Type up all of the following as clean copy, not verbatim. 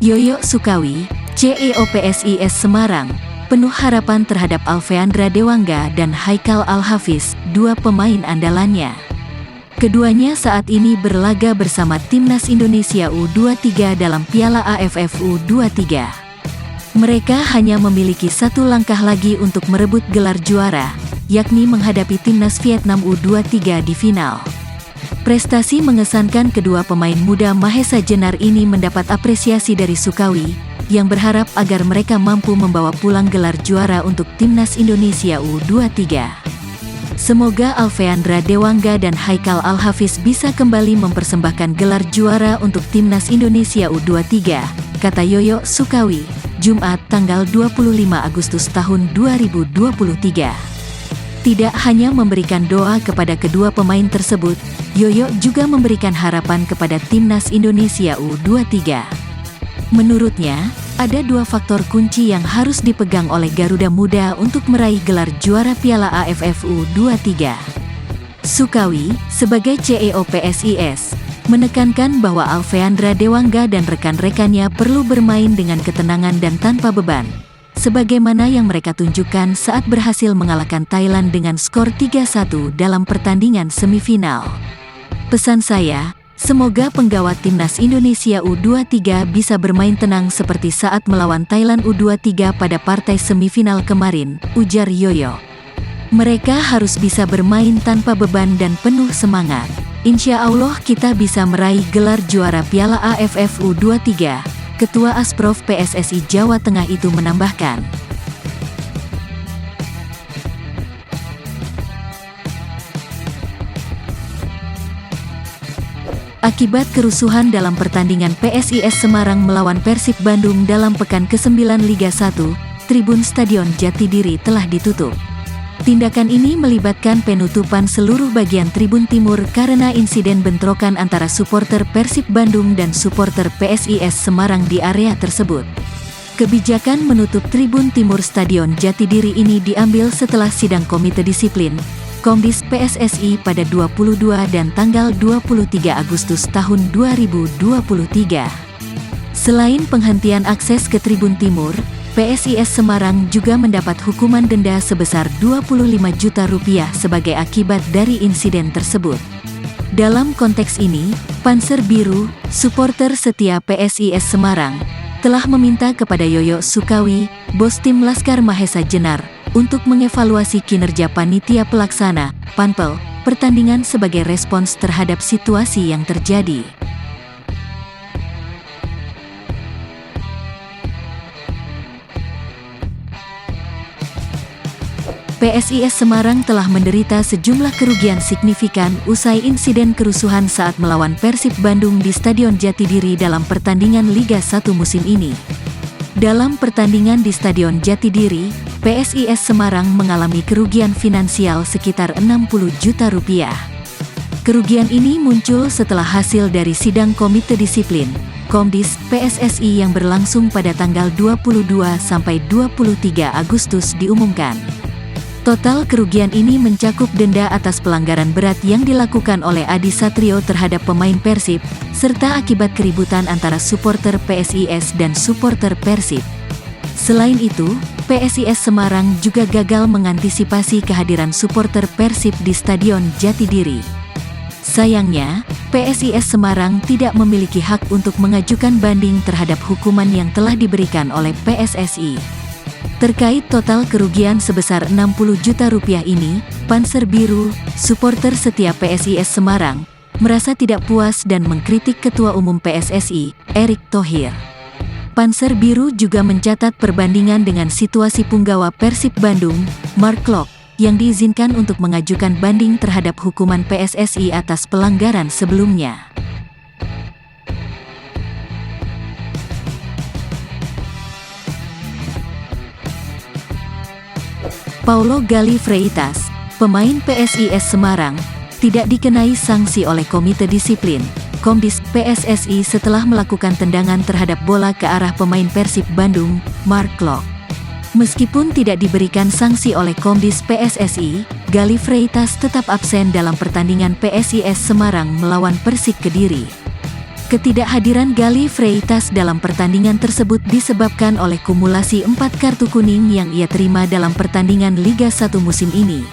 Yoyo Sukawi, CEO PSIS Semarang, penuh harapan terhadap Alfeandra Dewangga dan Haikal Al-Hafiz, dua pemain andalannya. Keduanya saat ini berlaga bersama Timnas Indonesia U23 dalam Piala AFF U23. Mereka hanya memiliki satu langkah lagi untuk merebut gelar juara, yakni menghadapi Timnas Vietnam U23 di final. Prestasi mengesankan kedua pemain muda Mahesa Jenar ini mendapat apresiasi dari Sukawi, yang berharap agar mereka mampu membawa pulang gelar juara untuk Timnas Indonesia U23. Semoga Alfeandra Dewangga dan Haikal Al-Hafiz bisa kembali mempersembahkan gelar juara untuk Timnas Indonesia U23, kata Yoyo Sukawi, Jumat tanggal 25 Agustus tahun 2023. Tidak hanya memberikan doa kepada kedua pemain tersebut, Yoyo juga memberikan harapan kepada Timnas Indonesia U23. Menurutnya, ada dua faktor kunci yang harus dipegang oleh Garuda Muda untuk meraih gelar juara Piala AFF U23. Sukawi, sebagai CEO PSIS, menekankan bahwa Alfeandra Dewangga dan rekan-rekannya perlu bermain dengan ketenangan dan tanpa beban, sebagaimana yang mereka tunjukkan saat berhasil mengalahkan Thailand dengan skor 3-1 dalam pertandingan semifinal. Pesan saya, semoga penggawat Timnas Indonesia U23 bisa bermain tenang seperti saat melawan Thailand U23 pada partai semifinal kemarin, ujar Yoyo. Mereka harus bisa bermain tanpa beban dan penuh semangat. Insya Allah kita bisa meraih gelar juara Piala AFF U23, Ketua Asprof PSSI Jawa Tengah itu menambahkan. Akibat kerusuhan dalam pertandingan PSIS Semarang melawan Persib Bandung dalam pekan ke-9 Liga 1, tribun Stadion Jatidiri telah ditutup. Tindakan ini melibatkan penutupan seluruh bagian tribun timur karena insiden bentrokan antara supporter Persib Bandung dan supporter PSIS Semarang di area tersebut. Kebijakan menutup tribun timur Stadion Jatidiri ini diambil setelah sidang Komite Disiplin Komdis PSSI pada 22 dan tanggal 23 Agustus tahun 2023. Selain penghentian akses ke Tribun Timur, PSIS Semarang juga mendapat hukuman denda sebesar Rp25 juta sebagai akibat dari insiden tersebut. Dalam konteks ini, Panser Biru, supporter setia PSIS Semarang, telah meminta kepada Yoyo Sukawi, bos tim Laskar Mahesa Jenar, untuk mengevaluasi kinerja panitia pelaksana, Panpel, pertandingan sebagai respons terhadap situasi yang terjadi. PSIS Semarang telah menderita sejumlah kerugian signifikan usai insiden kerusuhan saat melawan Persib Bandung di Stadion Jatidiri dalam pertandingan Liga 1 musim ini. Dalam pertandingan di Stadion Jatidiri, PSIS Semarang mengalami kerugian finansial sekitar Rp60 juta. Kerugian ini muncul setelah hasil dari sidang Komite Disiplin Komdis PSSI yang berlangsung pada tanggal 22 sampai 23 Agustus diumumkan. Total kerugian ini mencakup denda atas pelanggaran berat yang dilakukan oleh Adi Satrio terhadap pemain Persib, serta akibat keributan antara supporter PSIS dan supporter Persib. Selain itu, PSIS Semarang juga gagal mengantisipasi kehadiran supporter Persib di Stadion Jatidiri. Sayangnya, PSIS Semarang tidak memiliki hak untuk mengajukan banding terhadap hukuman yang telah diberikan oleh PSSI. Terkait total kerugian sebesar Rp60 juta ini, Panser Biru, supporter setia PSIS Semarang, merasa tidak puas dan mengkritik Ketua Umum PSSI, Erick Thohir. Panser Biru juga mencatat perbandingan dengan situasi punggawa Persib Bandung, Mark Klok, yang diizinkan untuk mengajukan banding terhadap hukuman PSSI atas pelanggaran sebelumnya. Paulo Gali Freitas, pemain PSIS Semarang, tidak dikenai sanksi oleh Komite Disiplin Komdis PSSI setelah melakukan tendangan terhadap bola ke arah pemain Persib Bandung, Mark Klok. Meskipun tidak diberikan sanksi oleh Komdis PSSI, Gali Freitas tetap absen dalam pertandingan PSIS Semarang melawan Persik Kediri. Ketidakhadiran Gally Freitas dalam pertandingan tersebut disebabkan oleh kumulasi 4 kartu kuning yang ia terima dalam pertandingan Liga 1 musim ini.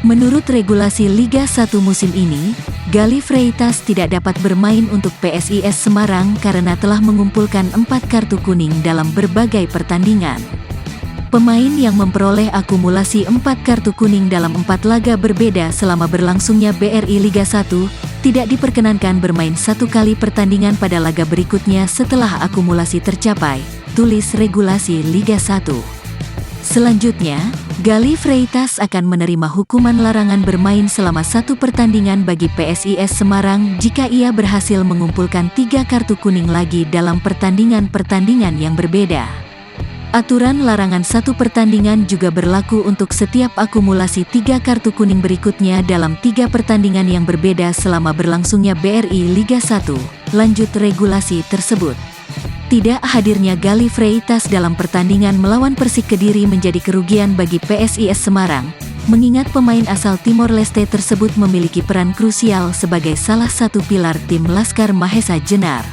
Menurut regulasi Liga 1 musim ini, Gally Freitas tidak dapat bermain untuk PSIS Semarang karena telah mengumpulkan 4 kartu kuning dalam berbagai pertandingan. Pemain yang memperoleh akumulasi 4 kartu kuning dalam 4 laga berbeda selama berlangsungnya BRI Liga 1, tidak diperkenankan bermain 1 kali pertandingan pada laga berikutnya setelah akumulasi tercapai, tulis regulasi Liga 1. Selanjutnya, Gally Freitas akan menerima hukuman larangan bermain selama 1 pertandingan bagi PSIS Semarang jika ia berhasil mengumpulkan 3 kartu kuning lagi dalam pertandingan-pertandingan yang berbeda. Aturan larangan 1 pertandingan juga berlaku untuk setiap akumulasi 3 kartu kuning berikutnya dalam 3 pertandingan yang berbeda selama berlangsungnya BRI Liga 1, lanjut regulasi tersebut. Tidak hadirnya Gally Freitas dalam pertandingan melawan Persik Kediri menjadi kerugian bagi PSIS Semarang, mengingat pemain asal Timor Leste tersebut memiliki peran krusial sebagai salah satu pilar tim Laskar Mahesa Jenar.